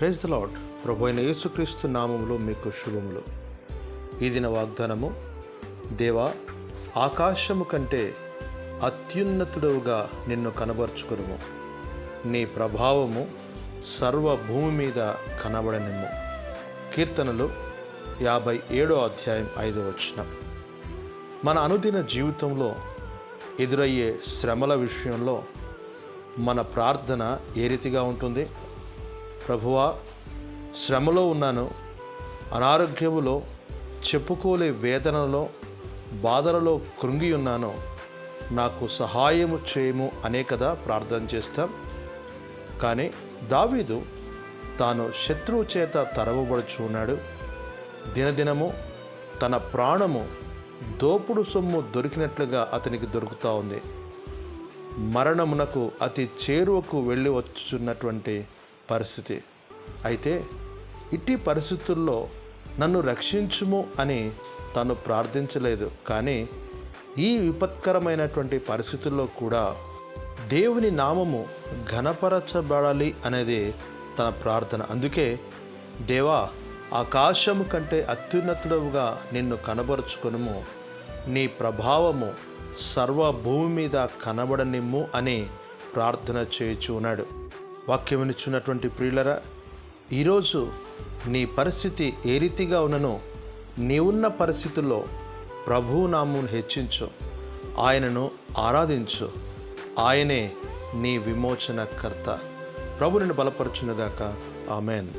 Praise the lord. ప్రభు అయిన యేసుక్రీస్తు నామములో మీకు శుభములు. ఈ దిన వాగ్దానము, దేవా ఆకాశము కంటే అత్యున్నతుడవుగా నిన్ను కనబరుచుకునుము, నీ ప్రభావము సర్వ భూమి మీద కనబడనిమ్ము. కీర్తనలు 57వ అధ్యాయం 5వ వచనం. మన అనుదిన జీవితంలో ఎదురయ్యే శ్రమల విషయంలో మన ప్రార్థన ఏ రీతిగా ఉంటుంది? ప్రభువా, శ్రమలో ఉన్నాను, అనారోగ్యములో, చెప్పుకోలే వేదనలో, బాధలలో కృంగి ఉన్నాను, నాకు సహాయము చేయము అనే కదా ప్రార్థన చేస్తాం. కానీ దావీదు తాను శత్రువు చేత తరవబడుచు ఉన్నాడు. దినదినము తన ప్రాణము దోపుడు సొమ్ము దొరికినట్లుగా అతనికి దొరుకుతూ ఉంది. మరణమునకు అతి చేరువకు వెళ్ళి వచ్చున్నటువంటి పరిస్థితి. అయితే ఇట్టి పరిస్థితుల్లో నన్ను రక్షించుము అని తాను ప్రార్థించలేదు. కానీ ఈ విపత్కరమైనటువంటి పరిస్థితుల్లో కూడా దేవుని నామము ఘనపరచబడాలి అనేది తన ప్రార్థన. అందుకే, దేవా ఆకాశము కంటే అత్యున్నతుడవుగా నిన్ను కనబరుచుకొనుము, నీ ప్రభావము సర్వ భూమి మీద కనబడనిమ్ము అని ప్రార్థన చేయుచు ఉన్నాడు. వాక్యమునిచ్చున్నటువంటి ప్రియులరా, ఈరోజు నీ పరిస్థితి ఏ రీతిగా ఉన్ననో నీవున్న పరిస్థితుల్లో ప్రభువు నామమును హెచ్చించు, ఆయనను ఆరాధించు. ఆయనే నీ విమోచనకర్త. ప్రభు నిన్ను బలపరచునుగాక. ఆమెన్.